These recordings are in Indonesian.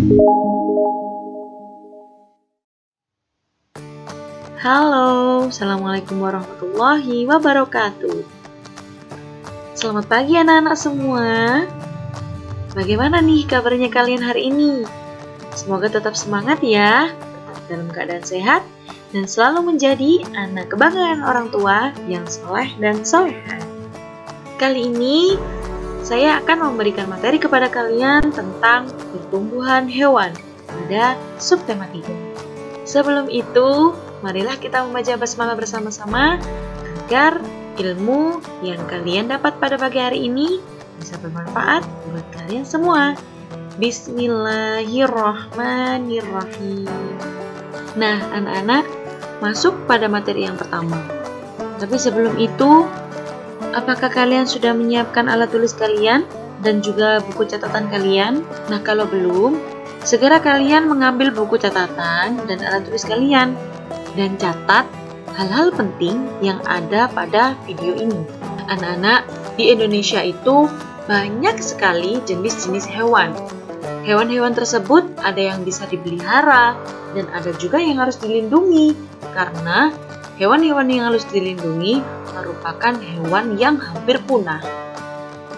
Halo, Assalamualaikum warahmatullahi wabarakatuh. Selamat pagi anak-anak semua. Bagaimana nih kabarnya kalian hari ini? Semoga tetap semangat ya, tetap dalam keadaan sehat, dan selalu menjadi anak kebanggaan orang tua yang soleh dan soleha. Kali ini, saya akan memberikan materi kepada kalian tentang pertumbuhan hewan pada subtema 3. Sebelum itu, marilah kita membaca basmalah bersama-sama agar ilmu yang kalian dapat pada pagi hari ini bisa bermanfaat buat kalian semua. Bismillahirrahmanirrahim. Nah, anak-anak, masuk pada materi yang pertama. Tapi sebelum itu, apakah kalian sudah menyiapkan alat tulis kalian dan juga buku catatan kalian? Nah, kalau belum, segera kalian mengambil buku catatan dan alat tulis kalian dan catat hal-hal penting yang ada pada video ini. Anak-anak, di Indonesia itu banyak sekali jenis-jenis hewan. Hewan-hewan tersebut ada yang bisa dipelihara dan ada juga yang harus dilindungi, karena hewan-hewan yang harus dilindungi merupakan hewan yang hampir punah.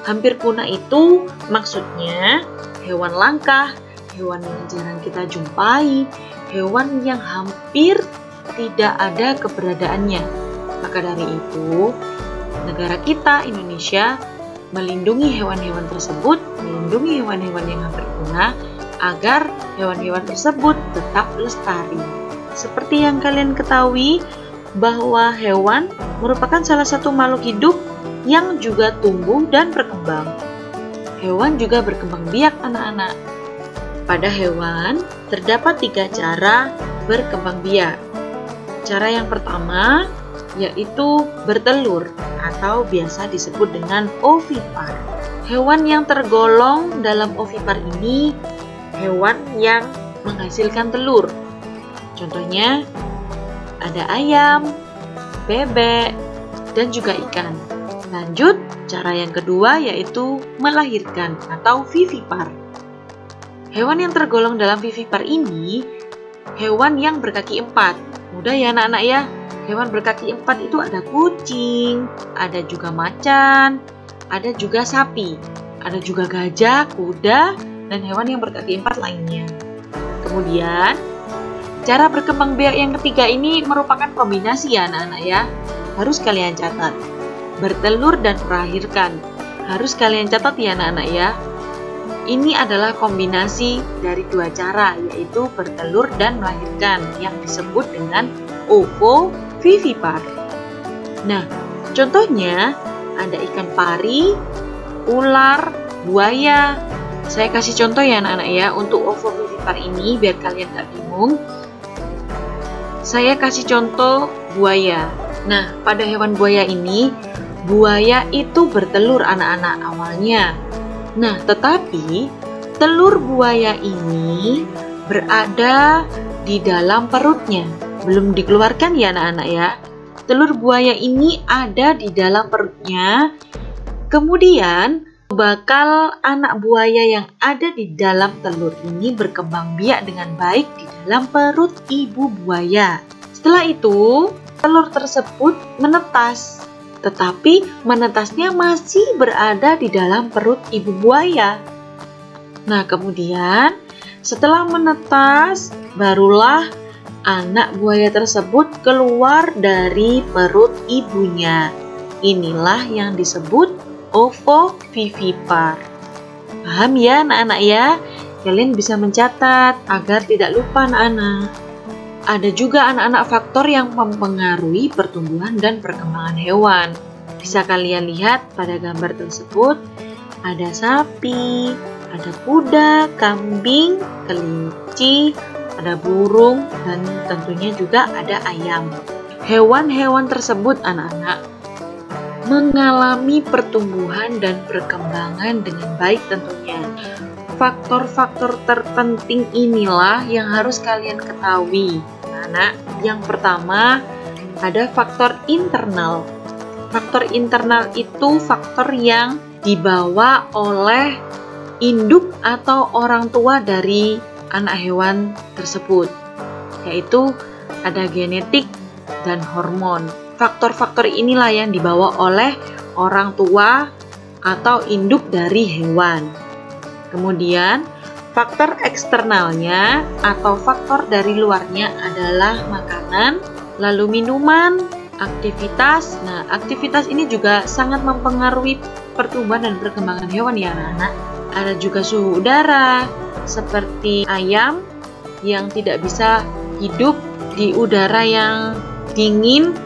Hampir punah itu maksudnya hewan langka, hewan yang jarang kita jumpai, hewan yang hampir tidak ada keberadaannya. Maka dari itu, negara kita, Indonesia, melindungi hewan-hewan tersebut, melindungi hewan-hewan yang hampir punah, agar hewan-hewan tersebut tetap lestari. Seperti yang kalian ketahui, bahwa hewan merupakan salah satu makhluk hidup yang juga tumbuh dan berkembang. Hewan juga berkembang biak, anak-anak. Pada hewan, terdapat 3 cara berkembang biak. Cara yang pertama yaitu bertelur atau biasa disebut dengan ovipar. Hewan yang tergolong dalam ovipar ini hewan yang menghasilkan telur. Contohnya ada ayam, bebek, dan juga ikan. Lanjut, cara yang kedua yaitu melahirkan atau vivipar. Hewan yang tergolong dalam vivipar ini hewan yang berkaki 4. Mudah ya anak-anak ya. Hewan berkaki 4 itu ada kucing, ada juga macan, ada juga sapi, ada juga gajah, kuda, dan hewan yang berkaki 4 lainnya. Kemudian, cara berkembang biak yang ketiga ini merupakan kombinasi ya anak-anak ya. Harus kalian catat. Bertelur dan melahirkan. Harus kalian catat ya anak-anak ya. Ini adalah kombinasi dari 2 cara, yaitu bertelur dan melahirkan, yang disebut dengan ovovivipar. Nah, contohnya ada ikan pari, ular, buaya. Saya kasih contoh ya anak-anak ya, untuk ovovivipar ini biar kalian gak bingung. Saya kasih contoh buaya. Nah, pada hewan buaya ini, buaya itu bertelur anak-anak awalnya. Nah, tetapi telur buaya ini berada di dalam perutnya. Belum dikeluarkan ya anak-anak ya. Telur buaya ini ada di dalam perutnya. Kemudian bakal anak buaya yang ada di dalam telur ini berkembang biak dengan baik di dalam perut ibu buaya. Setelah itu, telur tersebut menetas. Tetapi menetasnya masih berada di dalam perut ibu buaya. Nah, kemudian setelah menetas, barulah anak buaya tersebut keluar dari perut ibunya. Inilah yang disebut ovovivipar. Paham ya anak-anak ya? Kalian bisa mencatat agar tidak lupa anak-anak. Ada juga anak-anak faktor yang mempengaruhi pertumbuhan dan perkembangan hewan. Bisa kalian lihat pada gambar tersebut, ada sapi, ada kuda, kambing, kelinci, ada burung, dan tentunya juga ada ayam. Hewan-hewan tersebut anak-anak mengalami pertumbuhan dan perkembangan dengan baik tentunya. Faktor-faktor terpenting inilah yang harus kalian ketahui. Anak, yang pertama ada faktor internal. Faktor internal itu faktor yang dibawa oleh induk atau orang tua dari anak hewan tersebut, yaitu ada genetik dan hormon. Faktor-faktor inilah yang dibawa oleh orang tua atau induk dari hewan. Kemudian, faktor eksternalnya atau faktor dari luarnya adalah makanan, lalu minuman, aktivitas. Nah, aktivitas ini juga sangat mempengaruhi pertumbuhan dan perkembangan hewan ya anak-anak. Ada juga suhu udara, seperti ayam yang tidak bisa hidup di udara yang dingin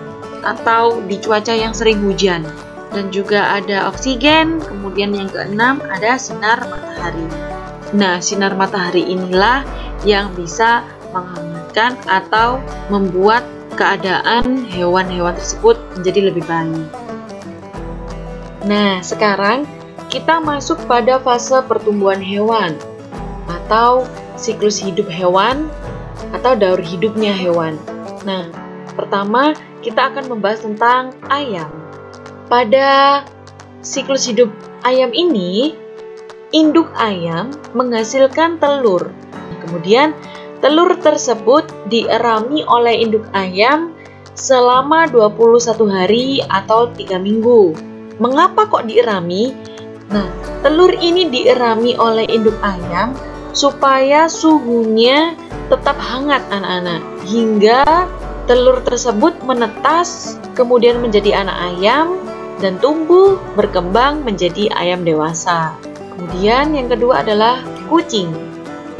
atau di cuaca yang sering hujan. Dan juga ada oksigen, kemudian yang keenam ada sinar matahari. Nah, sinar matahari inilah yang bisa menghangatkan atau membuat keadaan hewan-hewan tersebut menjadi lebih baik. Nah, sekarang kita masuk pada fase pertumbuhan hewan atau siklus hidup hewan atau daur hidupnya hewan. Nah, pertama kita akan membahas tentang ayam. Pada siklus hidup ayam ini, induk ayam menghasilkan telur. Kemudian, telur tersebut dierami oleh induk ayam selama 21 hari atau 3 minggu. Mengapa kok dierami? Nah, telur ini dierami oleh induk ayam supaya suhunya tetap hangat anak-anak, hingga telur tersebut menetas, kemudian menjadi anak ayam, dan tumbuh berkembang menjadi ayam dewasa. Kemudian yang kedua adalah kucing.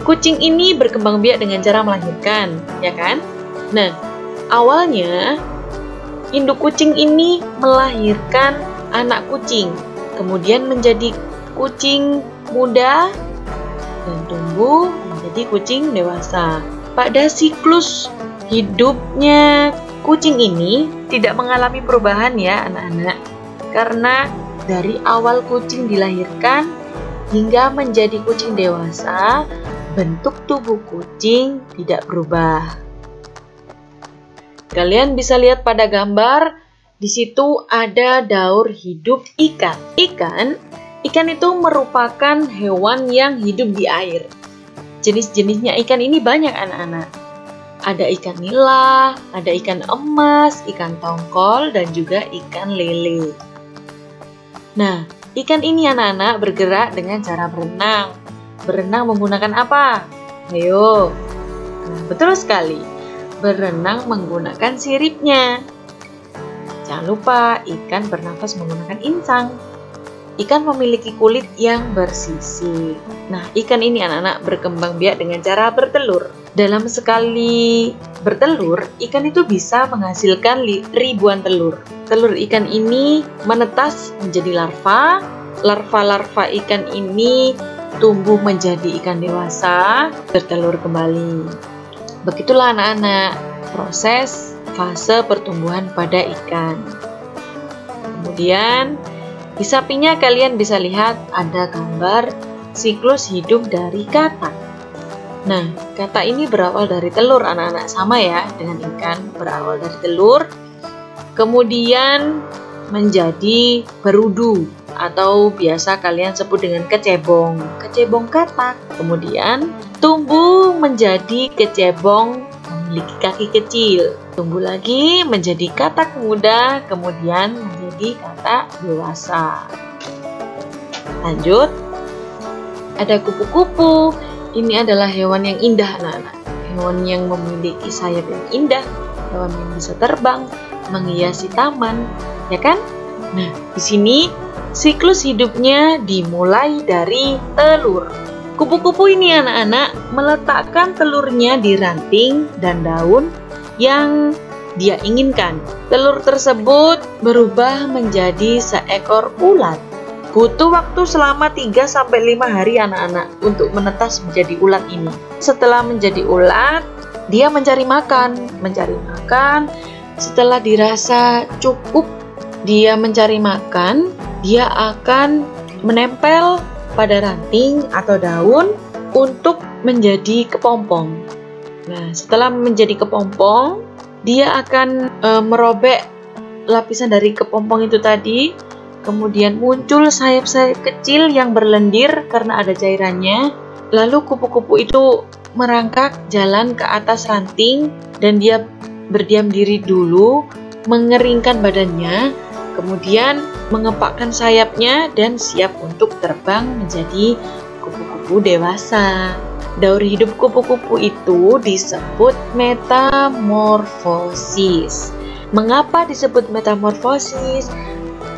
Kucing ini berkembang biak dengan cara melahirkan, ya kan? Nah, awalnya induk kucing ini melahirkan anak kucing, kemudian menjadi kucing muda dan tumbuh menjadi kucing dewasa. Pada siklus hidupnya kucing ini tidak mengalami perubahan ya anak-anak, karena dari awal kucing dilahirkan hingga menjadi kucing dewasa, bentuk tubuh kucing tidak berubah. Kalian bisa lihat pada gambar, di situ ada daur hidup ikan. Ikan itu merupakan hewan yang hidup di air. Jenis-jenisnya ikan ini banyak anak-anak. Ada ikan nila, ada ikan emas, ikan tongkol, dan juga ikan lele. Nah, ikan ini anak-anak bergerak dengan cara berenang. Berenang menggunakan apa? Ayo. Nah, betul sekali. Berenang menggunakan siripnya. Jangan lupa, ikan bernafas menggunakan insang. Ikan memiliki kulit yang bersisik. Nah, ikan ini anak-anak berkembang biak dengan cara bertelur. Dalam sekali bertelur, ikan itu bisa menghasilkan ribuan telur. Telur ikan ini menetas menjadi larva. Larva-larva ikan ini tumbuh menjadi ikan dewasa, bertelur kembali. Begitulah anak-anak proses fase pertumbuhan pada ikan. Kemudian di sampingnya kalian bisa lihat ada gambar siklus hidup dari katak. Nah, katak ini berawal dari telur anak-anak, sama ya dengan ikan, berawal dari telur, kemudian menjadi berudu atau biasa kalian sebut dengan kecebong katak, kemudian tumbuh menjadi kecebong memiliki kaki kecil, tumbuh lagi menjadi katak muda, kemudian menjadi katak dewasa. Lanjut, ada kupu-kupu. Ini adalah hewan yang indah anak-anak, hewan yang memiliki sayap yang indah, hewan yang bisa terbang, menghiasi taman, ya kan? Nah, di sini siklus hidupnya dimulai dari telur. Kupu-kupu ini anak-anak meletakkan telurnya di ranting dan daun yang dia inginkan. Telur tersebut berubah menjadi seekor ulat. Butuh waktu selama 3-5 hari anak-anak untuk menetas menjadi ulat ini. Setelah menjadi ulat, dia mencari makan. Setelah dirasa cukup dia mencari makan, dia akan menempel pada ranting atau daun untuk menjadi kepompong. Nah, setelah menjadi kepompong, dia akan merobek lapisan dari kepompong itu tadi. Kemudian muncul sayap-sayap kecil yang berlendir karena ada cairannya. Lalu kupu-kupu itu merangkak jalan ke atas ranting dan dia berdiam diri dulu, mengeringkan badannya, kemudian mengepakkan sayapnya dan siap untuk terbang menjadi kupu-kupu dewasa. Daur hidup kupu-kupu itu disebut metamorfosis. Mengapa disebut metamorfosis?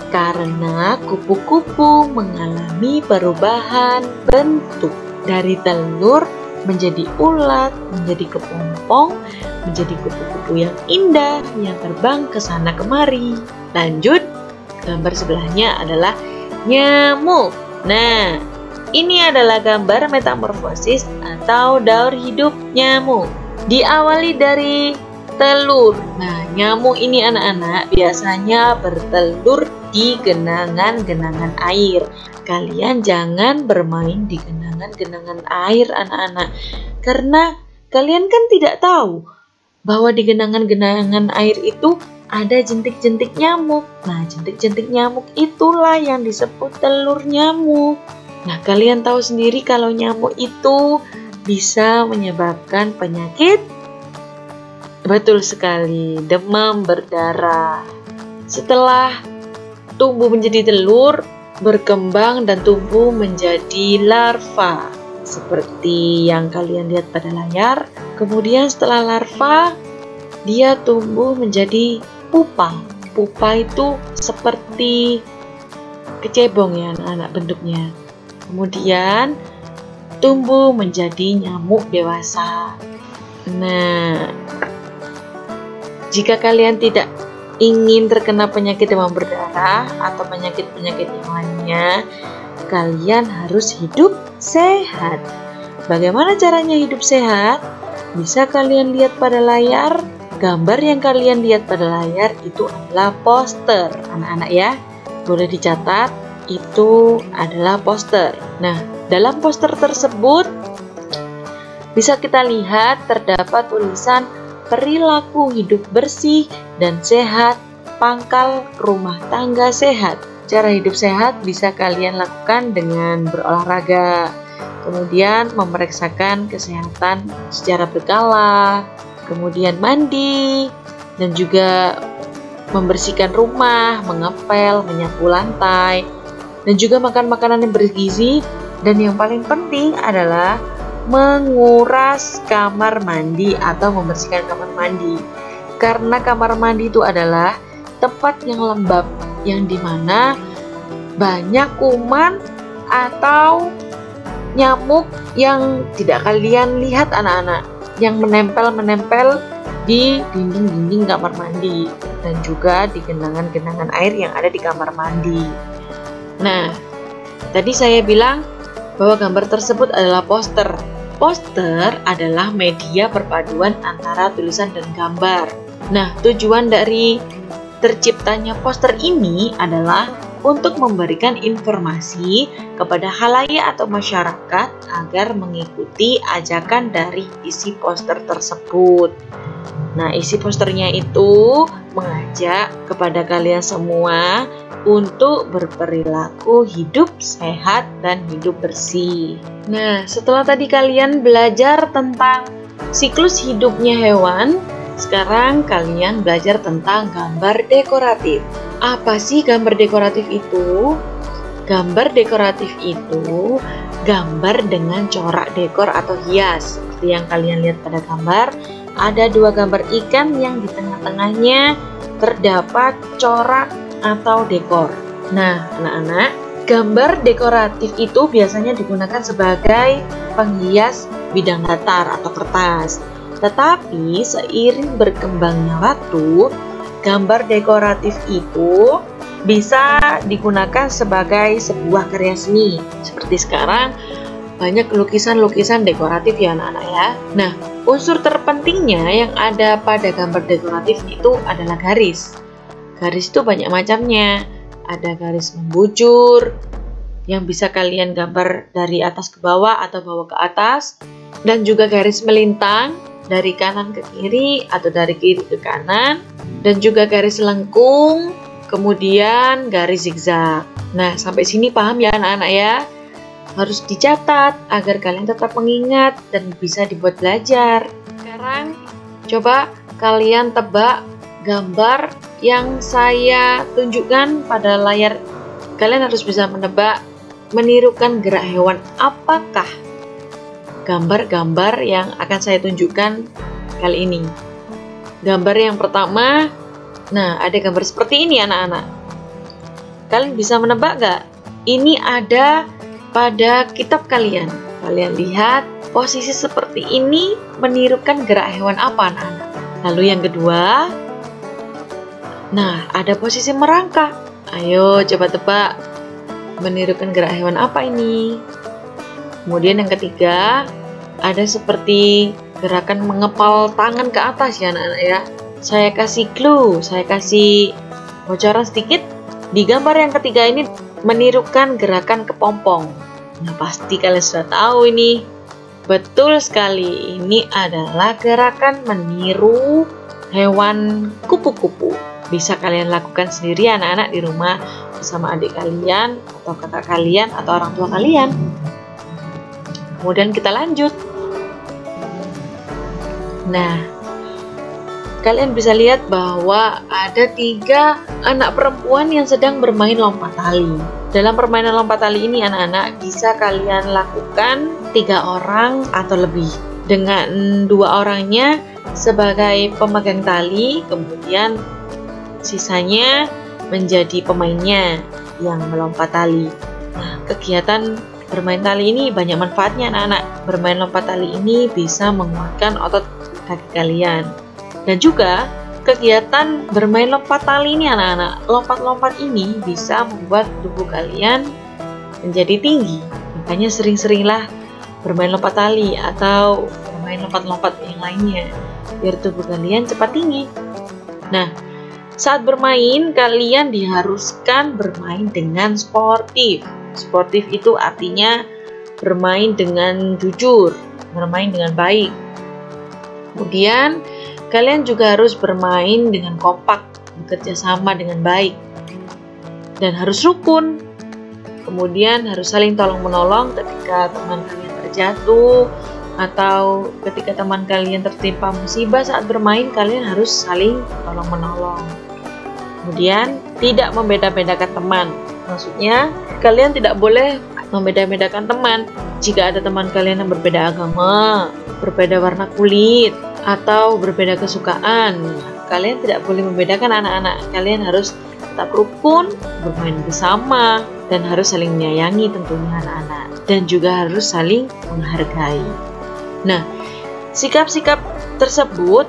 Karena kupu-kupu mengalami perubahan bentuk dari telur menjadi ulat, menjadi kepompong, menjadi kupu-kupu yang indah yang terbang ke sana kemari. Lanjut, gambar sebelahnya adalah nyamuk. Nah, ini adalah gambar metamorfosis atau daur hidup nyamuk. Diawali dari telur. Nah, nyamuk ini anak-anak biasanya bertelur di genangan-genangan air. Kalian jangan bermain di genangan-genangan air anak-anak, karena kalian kan tidak tahu bahwa di genangan-genangan air itu ada jentik-jentik nyamuk. Nah, jentik-jentik nyamuk itulah yang disebut telur nyamuk. Nah, kalian tahu sendiri kalau nyamuk itu bisa menyebabkan penyakit. Betul sekali, demam berdarah. Setelah tumbuh menjadi telur, berkembang dan tumbuh menjadi larva. Seperti yang kalian lihat pada layar. Kemudian setelah larva, dia tumbuh menjadi pupa. Pupa itu seperti kecebong ya anak-anak bentuknya. Kemudian tumbuh menjadi nyamuk dewasa. Nah, jika kalian tidak ingin terkena penyakit demam berdarah atau penyakit-penyakit yang lainnya, kalian harus hidup sehat. Bagaimana caranya hidup sehat? Bisa kalian lihat pada layar. Gambar yang kalian lihat pada layar itu adalah poster, anak-anak ya. Boleh dicatat, itu adalah poster. Nah, dalam poster tersebut bisa kita lihat terdapat tulisan perilaku hidup bersih dan sehat, pangkal rumah tangga sehat. Cara hidup sehat bisa kalian lakukan dengan berolahraga, kemudian memeriksakan kesehatan secara berkala, kemudian mandi, dan juga membersihkan rumah, mengepel, menyapu lantai, dan juga makan makanan yang bergizi. Dan yang paling penting adalah menguras kamar mandi atau membersihkan kamar mandi. Karena kamar mandi itu adalah tempat yang lembab, yang dimana banyak kuman atau nyamuk yang tidak kalian lihat anak-anak, yang menempel di dinding-dinding kamar mandi dan juga di genangan-genangan air yang ada di kamar mandi. Nah, tadi saya bilang bahwa gambar tersebut adalah poster. Poster adalah media perpaduan antara tulisan dan gambar. Nah, tujuan dari terciptanya poster ini adalah untuk memberikan informasi kepada khalayak atau masyarakat agar mengikuti ajakan dari isi poster tersebut. Nah, isi posternya itu mengajak kepada kalian semua untuk berperilaku hidup sehat dan hidup bersih. Nah, setelah tadi kalian belajar tentang siklus hidupnya hewan, sekarang kalian belajar tentang gambar dekoratif. Apa sih gambar dekoratif itu? Gambar dekoratif itu gambar dengan corak dekor atau hias. Seperti yang kalian lihat pada gambar, ada dua gambar ikan yang di tengah-tengahnya terdapat corak atau dekor. Nah, anak-anak, gambar dekoratif itu biasanya digunakan sebagai penghias bidang datar atau kertas. Tetapi seiring berkembangnya waktu, gambar dekoratif itu bisa digunakan sebagai sebuah karya seni. Seperti sekarang banyak lukisan-lukisan dekoratif ya anak-anak ya. Nah, unsur terpentingnya yang ada pada gambar dekoratif itu adalah garis. Garis itu banyak macamnya. Ada garis membujur yang bisa kalian gambar dari atas ke bawah atau bawah ke atas, dan juga garis melintang dari kanan ke kiri atau dari kiri ke kanan, dan juga garis lengkung, kemudian garis zigzag. Nah, sampai sini paham ya anak-anak ya? harus dicatat agar kalian tetap mengingat dan bisa dibuat belajar. Sekarang coba kalian tebak gambar yang saya tunjukkan pada layar. Kalian harus bisa menebak menirukan gerak hewan apakah gambar-gambar yang akan saya tunjukkan kali ini. Gambar yang pertama, nah ada gambar seperti ini anak-anak. Kalian bisa menebak gak? Ini ada pada kitab kalian. Kalian lihat posisi seperti ini menirukan gerak hewan apa anak-anak? Lalu yang kedua, nah ada posisi merangkak. Ayo coba tebak menirukan gerak hewan apa ini? Kemudian yang ketiga, ada seperti gerakan mengepal tangan ke atas ya anak-anak ya. Saya kasih clue, saya kasih bocoran sedikit. Di gambar yang ketiga ini menirukan gerakan kepompong. Nah pasti kalian sudah tahu ini. Betul sekali, ini adalah gerakan meniru hewan kupu-kupu. Bisa kalian lakukan sendiri anak-anak di rumah bersama adik kalian atau kakak kalian atau orang tua kalian. Kemudian kita lanjut. Nah, kalian bisa lihat bahwa ada 3 anak perempuan yang sedang bermain lompat tali. Dalam permainan lompat tali ini anak-anak bisa kalian lakukan 3 orang atau lebih. Dengan 2 orangnya sebagai pemegang tali, kemudian sisanya menjadi pemainnya yang melompat tali. Nah, kegiatan bermain tali ini banyak manfaatnya anak-anak. Bermain lompat tali ini bisa menguatkan otot kaki kalian. Dan juga kegiatan bermain lompat tali ini anak-anak, lompat-lompat ini bisa membuat tubuh kalian menjadi tinggi. Makanya sering-seringlah bermain lompat tali atau bermain lompat-lompat yang lainnya biar tubuh kalian cepat tinggi. Nah, saat bermain kalian diharuskan bermain dengan sportif. Sportif itu artinya bermain dengan jujur, bermain dengan baik. Kemudian kalian juga harus bermain dengan kompak, bekerja sama dengan baik, dan harus rukun. Kemudian harus saling tolong-menolong ketika teman kalian terjatuh atau ketika teman kalian tertimpa musibah saat bermain, kalian harus saling tolong-menolong. Kemudian tidak membeda-bedakan teman. Maksudnya kalian tidak boleh membeda-bedakan teman. Jika ada teman kalian yang berbeda agama, berbeda warna kulit, atau berbeda kesukaan, kalian tidak boleh membedakan anak-anak. Kalian harus tetap rukun, bermain bersama, dan harus saling menyayangi tentunya anak-anak. Dan juga harus saling menghargai. Nah, sikap-sikap tersebut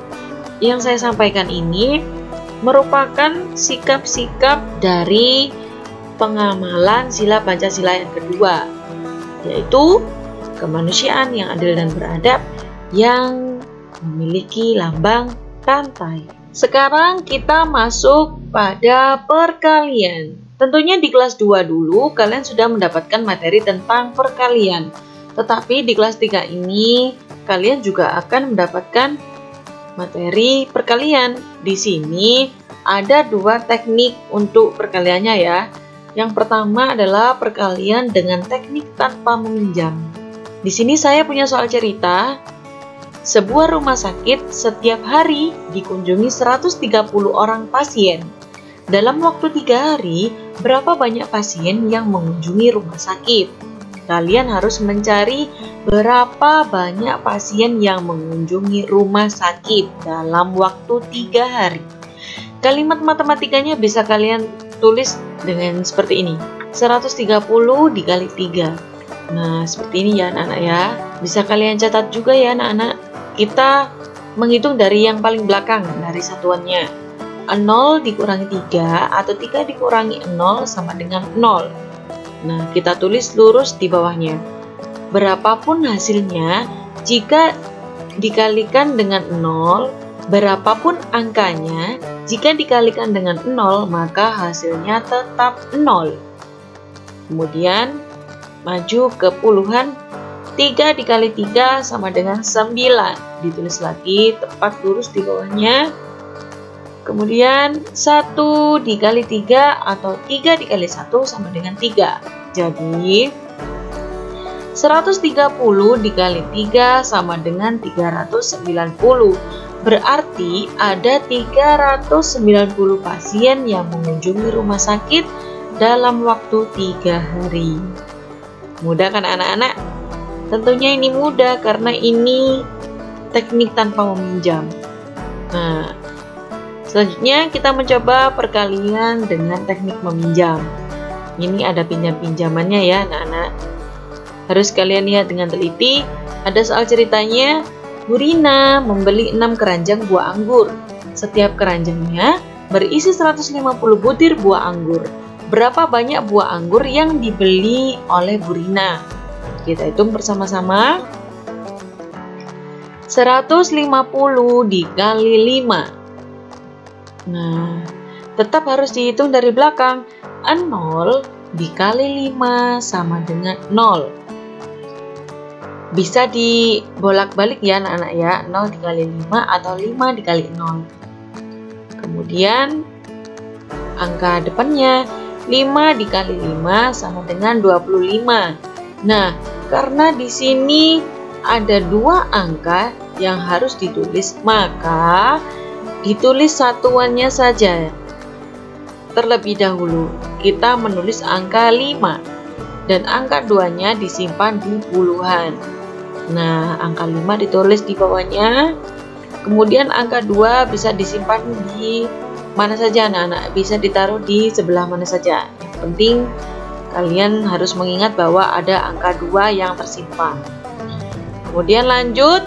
yang saya sampaikan ini merupakan sikap-sikap dari pengamalan sila Pancasila yang kedua, yaitu kemanusiaan yang adil dan beradab yang memiliki lambang rantai. Sekarang kita masuk pada perkalian. Tentunya di kelas 2 dulu kalian sudah mendapatkan materi tentang perkalian. Tetapi di kelas 3 ini kalian juga akan mendapatkan materi perkalian. Di sini ada 2 teknik untuk perkaliannya ya. Yang pertama adalah perkalian dengan teknik tanpa meminjam. Di sini saya punya soal cerita. Sebuah rumah sakit setiap hari dikunjungi 130 orang pasien. Dalam waktu 3 hari, berapa banyak pasien yang mengunjungi rumah sakit? Kalian harus mencari berapa banyak pasien yang mengunjungi rumah sakit dalam waktu 3 hari. Kalimat matematikanya bisa kalian tulis dengan seperti ini. 130 dikali 3. Nah, seperti ini ya anak-anak ya. Bisa kalian catat juga ya anak-anak. Kita menghitung dari yang paling belakang, dari satuannya. 0 dikurangi 3 atau 3 dikurangi 0 sama dengan 0. Nah, kita tulis lurus di bawahnya. Berapapun hasilnya, jika dikalikan dengan 0, berapapun angkanya, jika dikalikan dengan 0, maka hasilnya tetap 0. Kemudian, maju ke puluhan. 3 dikali 3 sama dengan 9. Ditulis lagi, tepat lurus di bawahnya. Kemudian 1 dikali 3 atau 3 dikali 1 sama dengan 3. Jadi 130 dikali 3 sama dengan 390. Berarti ada 390 pasien yang mengunjungi rumah sakit dalam waktu 3 hari. Mudah kan anak-anak? Tentunya ini mudah karena ini teknik tanpa meminjam. Nah, selanjutnya kita mencoba perkalian dengan teknik meminjam. Ini ada pinjam-pinjamannya ya anak-anak. Harus kalian lihat dengan teliti. Ada soal ceritanya, Bu Rina membeli 6 keranjang buah anggur. Setiap keranjangnya berisi 150 butir buah anggur. Berapa banyak buah anggur yang dibeli oleh Bu Rina? Kita hitung bersama-sama. 150 dikali 5. Nah, tetap harus dihitung dari belakang. 0 dikali 5 sama dengan 0. Bisa dibolak-balik ya anak-anak ya, 0 dikali 5 atau 5 dikali 0. Kemudian angka depannya 5 dikali 5 sama dengan 25. Nah, karena di sini ada 2 angka yang harus ditulis, maka ditulis satuannya saja. Terlebih dahulu kita menulis angka 5 dan angka 2-nya disimpan di puluhan. Nah, angka 5 ditulis di bawahnya. Kemudian angka 2 bisa disimpan di mana saja anak-anak, bisa ditaruh di sebelah mana saja. Yang penting kalian harus mengingat bahwa ada angka 2 yang tersimpan. Kemudian lanjut,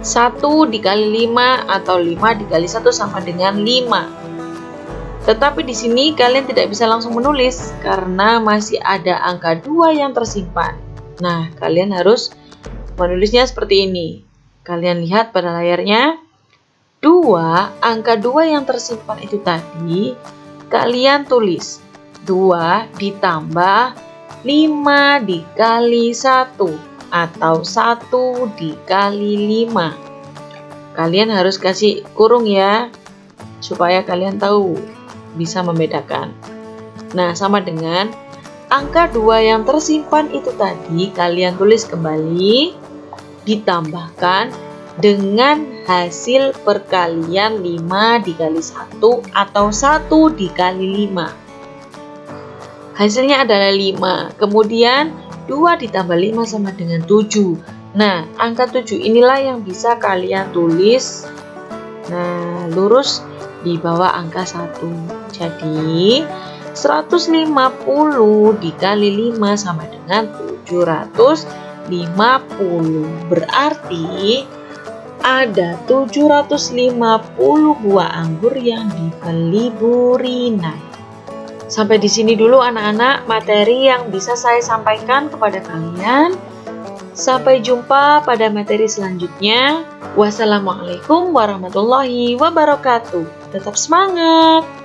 1 dikali 5 atau 5 dikali 1 sama dengan 5. Tetapi di sini kalian tidak bisa langsung menulis karena masih ada angka 2 yang tersimpan. Nah, kalian harus menulisnya seperti ini. Kalian lihat pada layarnya. 2, angka 2 yang tersimpan itu tadi, kalian tulis 2 ditambah 5 dikali 1 atau 1 dikali 5. Kalian harus kasih kurung ya, supaya kalian tahu, bisa membedakan. Nah, sama dengan angka 2 yang tersimpan itu tadi, kalian tulis kembali, ditambahkan dengan hasil perkalian 5 dikali 1 atau 1 dikali 5. Hasilnya adalah 5. Kemudian 2 ditambah 5 sama dengan 7. Nah, angka 7 inilah yang bisa kalian tulis lurus di bawah angka 1. Jadi 150 dikali 5 sama dengan 750. Berarti ada 750 buah anggur yang dibeli Bu Rina. Sampai di sini dulu anak-anak materi yang bisa saya sampaikan kepada kalian. Sampai jumpa pada materi selanjutnya. Wassalamualaikum warahmatullahi wabarakatuh. Tetap semangat!